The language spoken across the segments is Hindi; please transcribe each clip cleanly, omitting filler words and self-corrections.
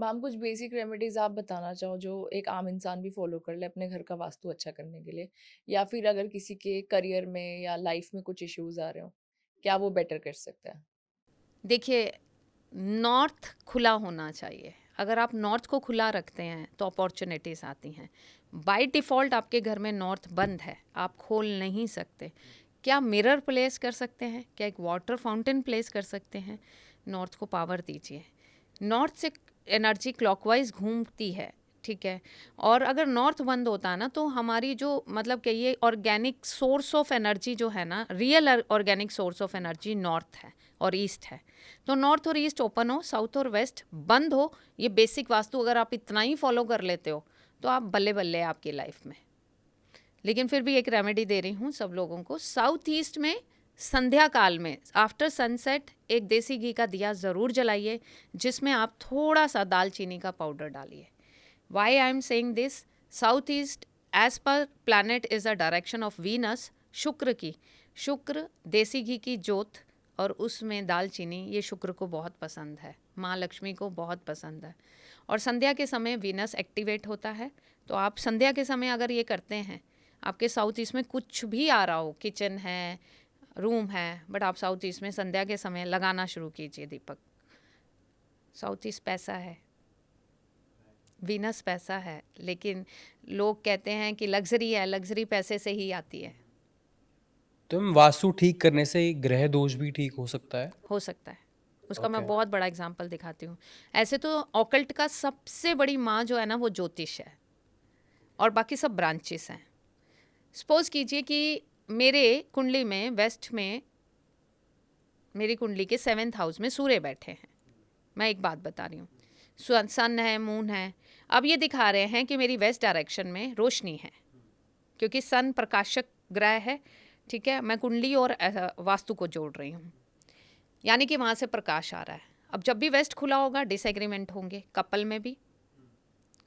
मैम कुछ बेसिक रेमेडीज आप बताना चाहो जो एक आम इंसान भी फॉलो कर ले अपने घर का वास्तु अच्छा करने के लिए, या फिर अगर किसी के करियर में या लाइफ में कुछ इश्यूज आ रहे हो, क्या वो बेटर कर सकता है? देखिए, नॉर्थ खुला होना चाहिए। अगर आप नॉर्थ को खुला रखते हैं तो अपॉर्चुनिटीज़ आती हैं। बाय डिफ़ॉल्ट आपके घर में नॉर्थ बंद है, आप खोल नहीं सकते। क्या मिरर प्लेस कर सकते हैं? क्या एक वाटर फाउंटेन प्लेस कर सकते हैं? नॉर्थ को पावर दीजिए। नॉर्थ से एनर्जी क्लॉकवाइज घूमती है, ठीक है। और अगर नॉर्थ बंद होता है ना, तो हमारी जो मतलब कहिए ऑर्गेनिक सोर्स ऑफ एनर्जी जो है ना, real organic source of energy north है और ईस्ट है। तो नॉर्थ और ईस्ट ओपन हो, साउथ और वेस्ट बंद हो। ये बेसिक वास्तु अगर आप इतना ही फॉलो कर लेते हो तो आप बल्ले बल्ले आपकी लाइफ में। लेकिन फिर भी एक रेमेडी दे रही हूँ सब लोगों को। साउथ ईस्ट में संध्या काल में आफ्टर सनसेट एक देसी घी का दिया ज़रूर जलाइए, जिसमें आप थोड़ा सा दालचीनी का पाउडर डालिए। Why I am saying this, south east edge पर planet is a direction of Venus, Shukra की। शुक्र देसी घी की जोत और उसमें दालचीनी, ये शुक्र को बहुत पसंद है, माँ लक्ष्मी को बहुत पसंद है। और संध्या के समय वीनस एक्टिवेट होता है। तो आप संध्या के समय अगर ये करते हैं, आपके साउथ ईस्ट में कुछ भी आ रहा हो, किचन है, रूम है, बट आप साउथ ईस्ट में संध्या के समय लगाना शुरू कीजिए दीपक। साउथ ईस्ट पैसा है, वीनस पैसा है, लेकिन लोग कहते हैं कि लग्जरी है, लग्जरी पैसे से ही आती है। तो हम वास्तु ठीक करने से ग्रह दोष भी ठीक हो सकता है? हो सकता है। उसका मैं ओके। बहुत बड़ा एग्जांपल दिखाती हूँ। ऐसे तो ऑकल्ट का सबसे बड़ी माँ जो है ना, वो ज्योतिष है और बाकी सब ब्रांचेस हैं। सपोज कीजिए कि मेरे कुंडली में वेस्ट में, मेरी कुंडली के 7th हाउस में सूर्य बैठे हैं। मैं एक बात बता रही हूँ, सन है, मून है। अब ये दिखा रहे हैं कि मेरी वेस्ट डायरेक्शन में रोशनी है, क्योंकि सन प्रकाशक ग्रह है, ठीक है। मैं कुंडली और वास्तु को जोड़ रही हूँ, यानी कि वहाँ से प्रकाश आ रहा है। अब जब भी वेस्ट खुला होगा डिसएग्रीमेंट होंगे, कपल में भी।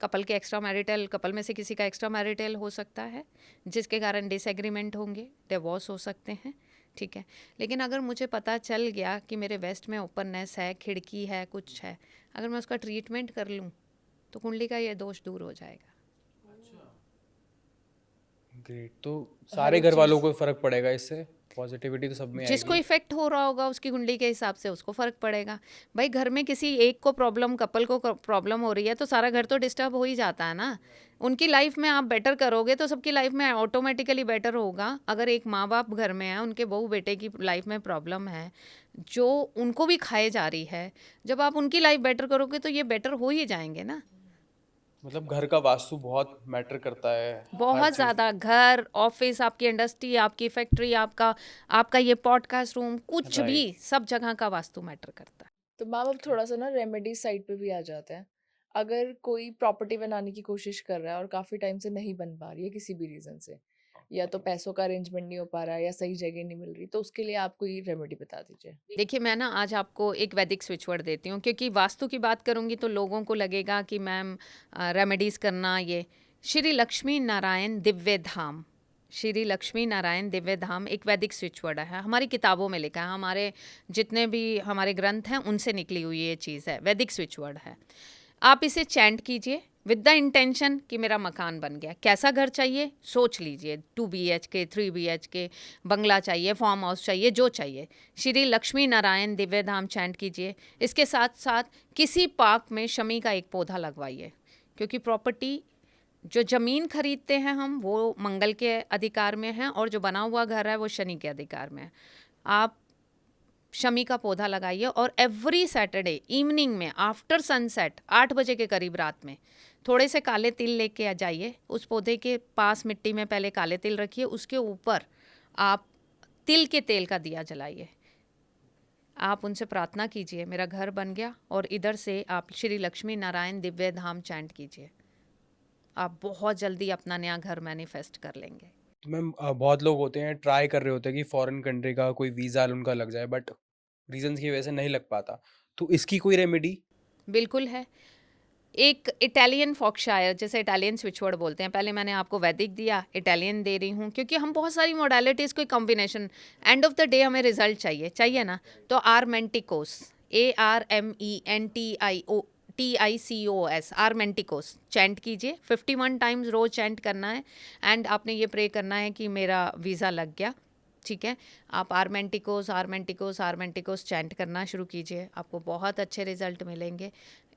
कपल के एक्स्ट्रा मैरिटल, कपल में से किसी का एक्स्ट्रा मैरिटल हो सकता है, जिसके कारण डिसएग्रीमेंट होंगे, डिवोर्स हो सकते हैं, ठीक है। लेकिन अगर मुझे पता चल गया कि मेरे वेस्ट में ओपननेस है, खिड़की है, कुछ है, अगर मैं उसका ट्रीटमेंट कर लूँ तो कुंडली का ये दोष दूर हो जाएगा। ग्रेट। तो हर सारे एक घर वालों चीज। को फर्क पड़ेगा इससे? पॉजिटिविटी तो सब में जिसको आएगी। इफेक्ट हो रहा होगा उसकी कुंडली के हिसाब से उसको फर्क पड़ेगा। भाई घर में किसी एक को प्रॉब्लम, कपल को प्रॉब्लम हो रही है तो सारा घर तो डिस्टर्ब हो ही जाता है ना। उनकी लाइफ में आप बेटर करोगे तो सबकी लाइफ में ऑटोमेटिकली बेटर होगा। अगर एक माँ बाप घर में है, उनके बहू बेटे की लाइफ में प्रॉब्लम है जो उनको भी खाए जा रही है, जब आप उनकी लाइफ बेटर करोगे तो ये बेटर हो ही जाएंगे ना। मतलब घर का वास्तु बहुत मैटर करता है हर बहुत चीज। ज़्यादा। घर, ऑफिस, आपकी इंडस्ट्री, आपकी फैक्ट्री, आपका आपका ये पॉडकास्ट रूम, कुछ भी, राइट। सब जगह का वास्तु मैटर करता है। तो मैम अब थोड़ा सा ना रेमेडी साइड पे भी आ जाते हैं। अगर कोई प्रॉपर्टी बनाने की कोशिश कर रहा है और काफी टाइम से नहीं बन पा रही है किसी भी रीजन से, या तो पैसों का अरेंजमेंट नहीं हो पा रहा है या सही जगह नहीं मिल रही, तो उसके लिए आप कोई रेमेडी बता दीजिए। देखिए, मैं ना आज आपको एक वैदिक स्विच वर्ड देती हूँ, क्योंकि वास्तु की बात करूँगी तो लोगों को लगेगा कि मैम रेमेडीज़ करना ये। श्री लक्ष्मी नारायण दिव्य धाम, श्री लक्ष्मी नारायण दिव्य धाम एक वैदिक स्विच वर्ड है, हमारी किताबों में लिखा है, हमारे जितने भी हमारे ग्रंथ हैं उनसे निकली हुई ये चीज़ है, वैदिक स्विच वर्ड है। आप इसे चैंट कीजिए विद द इंटेंशन कि मेरा मकान बन गया। कैसा घर चाहिए सोच लीजिए, 2 BHK, 3 BHK, बंगला चाहिए, फार्म हाउस चाहिए, जो चाहिए। श्री लक्ष्मी नारायण दिव्य धाम चैंट कीजिए। इसके साथ साथ किसी पार्क में शमी का एक पौधा लगवाइए, क्योंकि प्रॉपर्टी, जो ज़मीन खरीदते हैं हम, वो मंगल के अधिकार में है और जो बना हुआ घर है वो शनि के अधिकार में है। आप शमी का पौधा लगाइए और एवरी सैटरडे इवनिंग में आफ्टर सनसेट 8 बजे के करीब रात में थोड़े से काले तिल लेके आ जाइए। उस पौधे के पास मिट्टी में पहले काले तिल रखिए, उसके ऊपर आप तिल के तेल का दिया जलाइए। आप उनसे प्रार्थना कीजिए मेरा घर बन गया, और इधर से आप श्री लक्ष्मी नारायण दिव्य धाम चैंट कीजिए। आप बहुत जल्दी अपना नया घर मैनिफेस्ट कर लेंगे। तो मैम बहुत लोग होते हैं ट्राई कर रहे होते हैं कि फॉरेन कंट्री का कोई वीज़ा उनका लग जाए, बट रीजंस की वजह से नहीं लग पाता। तो इसकी कोई रेमेडी? बिल्कुल है। एक इटालियन फॉक्शायर, जैसे इटालियन स्विचवर्ड बोलते हैं, पहले मैंने आपको वैदिक दिया, इटालियन दे रही हूँ, क्योंकि हम बहुत सारी मोडालिटीज़ को combination, end of the day हमें रिजल्ट चाहिए चाहिए ना। तो आर मेंटिकोस, ARMENTIO TICOS, आर्मेंटिकोस चैंट कीजिए 51 टाइम्स रोज चैंट करना है। एंड आपने ये प्रे करना है कि मेरा वीज़ा लग गया, ठीक है। आप आर्मेंटिकोस आर्मेंटिकोस आर्मेंटिकोस चैंट करना शुरू कीजिए, आपको बहुत अच्छे रिजल्ट मिलेंगे।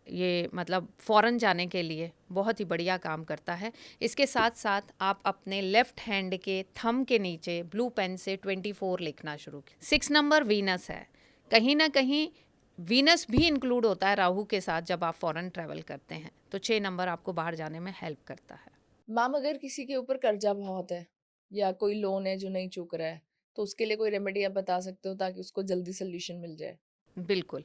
ये मतलब फ़ॉरेन जाने के लिए बहुत ही बढ़िया काम करता है। इसके साथ साथ आप अपने लेफ़्ट हैंड के थंब के नीचे ब्लू पेन से 24 लिखना शुरू कीजिए। 6 नंबर वीनस है, कहीं ना कहीं वीनस भी इंक्लूड होता है राहु के साथ जब आप फ़ॉरेन ट्रैवल करते हैं, तो 6 नंबर आपको बाहर जाने में हेल्प करता है। मैम अगर किसी के ऊपर कर्जा बहुत है या कोई लोन है जो नहीं चूक रहा है, तो उसके लिए कोई रेमेडी आप बता सकते हो ताकि उसको जल्दी सोल्यूशन मिल जाए? बिल्कुल,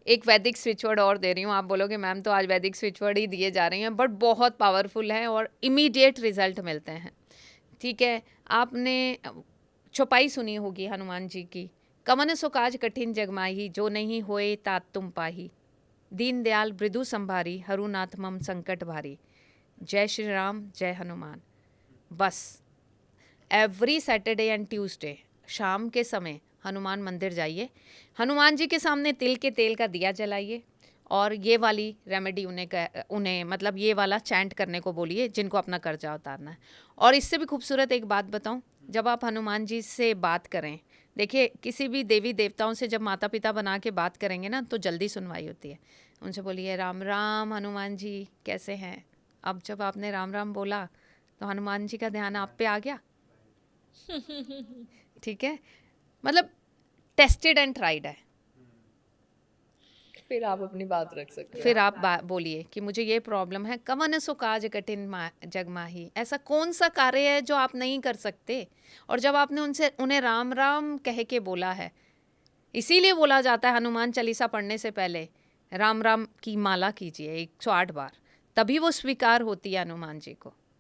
एक वैदिक स्विच वर्ड और दे रही हूँ। आप बोलोगे मैम तो आज वैदिक स्विच वर्ड ही दिए जा रही हैं, बट बहुत पावरफुल है और इमीडिएट रिजल्ट मिलते हैं, ठीक है। आपने चौपाई सुनी होगी हनुमान जी की, कवन सो काज कठिन जगमाही, जो नहीं होए तात तुम पाही, दीन दयाल मृदु संभारी, हरुनाथ मम संकट भारी, जय श्री राम जय हनुमान। बस एवरी सैटरडे एंड ट्यूसडे शाम के समय हनुमान मंदिर जाइए, हनुमान जी के सामने तिल के तेल का दिया जलाइए और ये वाली रेमेडी उन्हें मतलब ये वाला चैंट करने को बोलिए जिनको अपना कर्जा उतारना है। और इससे भी खूबसूरत एक बात बताऊं, जब आप हनुमान जी से बात करें, देखिए किसी भी देवी देवताओं से जब माता पिता बना के बात करेंगे ना तो जल्दी सुनवाई होती है। उनसे बोलिए राम राम हनुमान जी कैसे हैं। अब जब आपने राम राम बोला तो हनुमान जी का ध्यान आप पे आ गया, ठीक है। मतलब टेस्टेड एंड ट्राइड है। फिर आप अपनी बात रख सकते हैं। फिर आप बोलिए कि मुझे ये प्रॉब्लम है, कवन सो काज कठिन जगमाही, ऐसा कौन सा कार्य है जो आप नहीं कर सकते। और जब आपने उन्हें राम राम कह के बोला है, इसीलिए बोला जाता है हनुमान चालीसा पढ़ने से पहले राम राम की माला कीजिए 108 बार, तभी वो स्वीकार होती है हनुमान जी को।